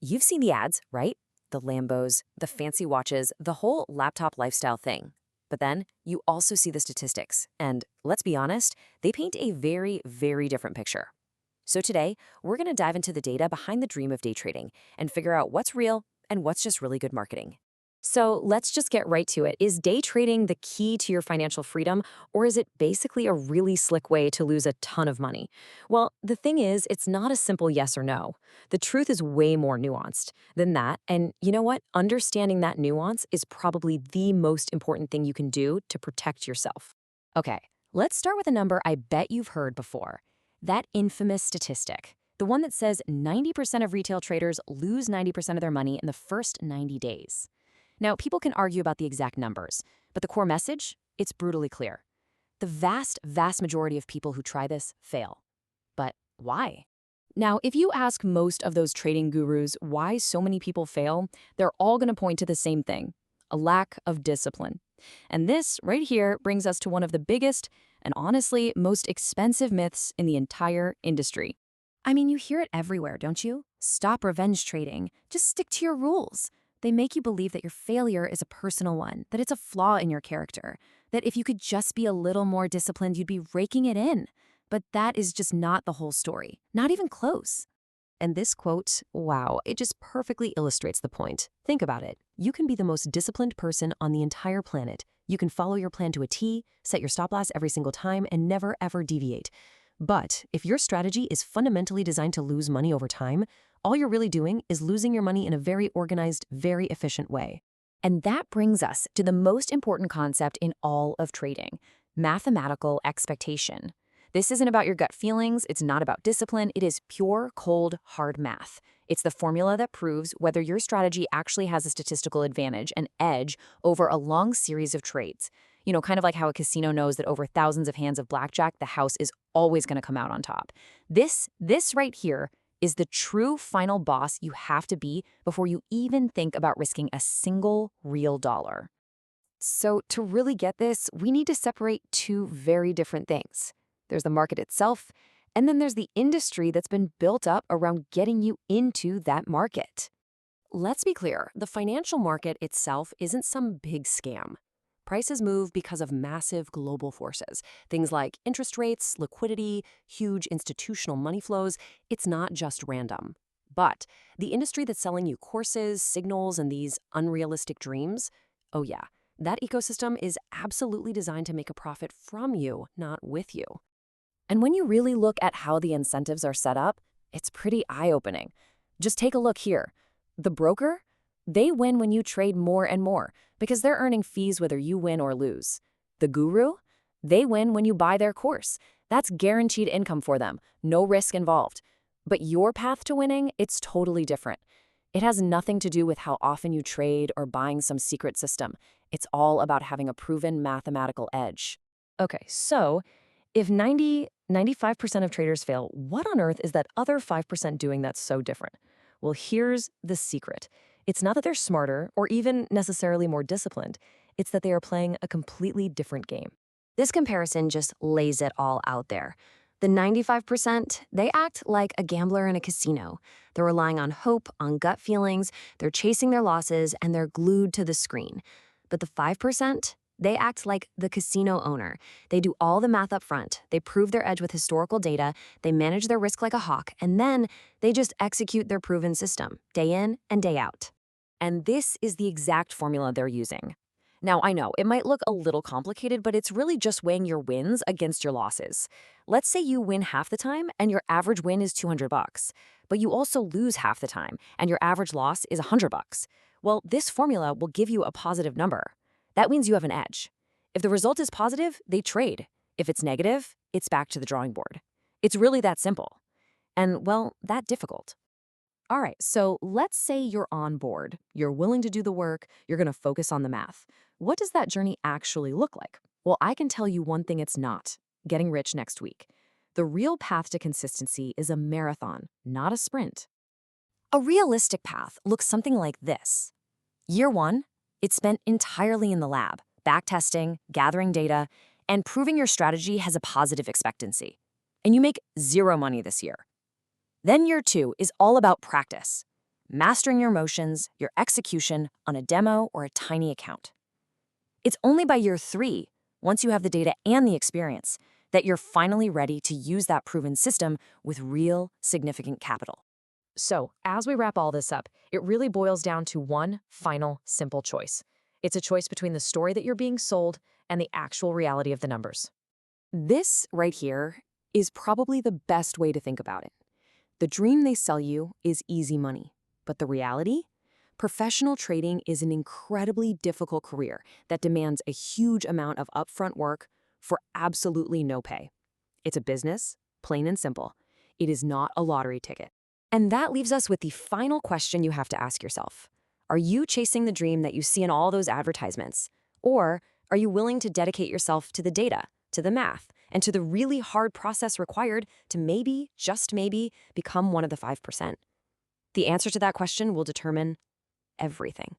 You've seen the ads, right? The Lambos, the fancy watches, the whole laptop lifestyle thing. But then you also see the statistics. And let's be honest, they paint a very, very different picture. So today, we're going to dive into the data behind the dream of day trading and figure out what's real and what's just really good marketing. So let's just get right to it. Is day trading the key to your financial freedom, or is it basically a really slick way to lose a ton of money? Well, the thing is, it's not a simple yes or no. The truth is way more nuanced than that. And you know what? Understanding that nuance is probably the most important thing you can do to protect yourself. Okay, let's start with a number I bet you've heard before. That infamous statistic. The one that says 90% of retail traders lose 90% of their money in the first 90 days. Now, people can argue about the exact numbers, but the core message, it's brutally clear. The vast, vast majority of people who try this fail. But why? Now, if you ask most of those trading gurus why so many people fail, they're all going to point to the same thing: a lack of discipline. And this right here brings us to one of the biggest and honestly most expensive myths in the entire industry. I mean, you hear it everywhere, don't you? Stop revenge trading. Just stick to your rules. They make you believe that your failure is a personal one, that it's a flaw in your character, that if you could just be a little more disciplined, you'd be raking it in. But that is just not the whole story, not even close. And this quote, wow, it just perfectly illustrates the point. Think about it. You can be the most disciplined person on the entire planet. You can follow your plan to a T, set your stop loss every single time, and never ever deviate. But if your strategy is fundamentally designed to lose money over time, all you're really doing is losing your money in a very organized, very efficient way. And that brings us to the most important concept in all of trading: mathematical expectation. This isn't about your gut feelings, it's not about discipline, it is pure, cold, hard math. It's the formula that proves whether your strategy actually has a statistical advantage, an edge, over a long series of trades. You know, kind of like how a casino knows that over thousands of hands of blackjack, the house is always going to come out on top. This right here is the true final boss you have to be before you even think about risking a single real dollar. So to really get this, we need to separate two very different things. There's the market itself, and then there's the industry that's been built up around getting you into that market. Let's be clear, the financial market itself isn't some big scam. Prices move because of massive global forces, things like interest rates, liquidity, huge institutional money flows. It's not just random. But the industry that's selling you courses, signals, and these unrealistic dreams, oh yeah, that ecosystem is absolutely designed to make a profit from you, not with you. And when you really look at how the incentives are set up, it's pretty eye-opening. Just take a look here. The broker? They win when you trade more and more because they're earning fees whether you win or lose. The guru? They win when you buy their course. That's guaranteed income for them, no risk involved. But your path to winning, it's totally different. It has nothing to do with how often you trade or buying some secret system. It's all about having a proven mathematical edge. Okay, so if 95% of traders fail, what on earth is that other 5% doing that's so different? Well, here's the secret. It's not that they're smarter or even necessarily more disciplined. It's that they are playing a completely different game. This comparison just lays it all out there. The 95%, they act like a gambler in a casino. They're relying on hope, on gut feelings, they're chasing their losses, and they're glued to the screen. But the 5%, they act like the casino owner. They do all the math up front. They prove their edge with historical data. They manage their risk like a hawk. And then they just execute their proven system, day in and day out. And this is the exact formula they're using. Now, I know it might look a little complicated, but it's really just weighing your wins against your losses. Let's say you win half the time and your average win is $200, but you also lose half the time and your average loss is $100. Well, this formula will give you a positive number. That means you have an edge. If the result is positive, they trade. If it's negative, it's back to the drawing board. It's really that simple. And, well, that difficult. All right, so let's say you're on board. You're willing to do the work. You're going to focus on the math. What does that journey actually look like? Well, I can tell you one thing it's not: getting rich next week. The real path to consistency is a marathon, not a sprint. A realistic path looks something like this. Year one, it's spent entirely in the lab, backtesting, gathering data, and proving your strategy has a positive expectancy. And you make zero money this year. Then year two is all about practice. mastering your emotions, your execution on a demo or a tiny account. It's only by year 3, once you have the data and the experience, that you're finally ready to use that proven system with real, significant capital. So, as we wrap all this up, it really boils down to one final, simple choice. It's a choice between the story that you're being sold and the actual reality of the numbers. This right here is probably the best way to think about it. The dream they sell you is easy money, but the reality? Professional trading is an incredibly difficult career that demands a huge amount of upfront work for absolutely no pay. It's a business, plain and simple. It is not a lottery ticket. And that leaves us with the final question you have to ask yourself. Are you chasing the dream that you see in all those advertisements? Or are you willing to dedicate yourself to the data, to the math, and to the really hard process required to maybe, just maybe, become one of the 5%? The answer to that question will determine everything.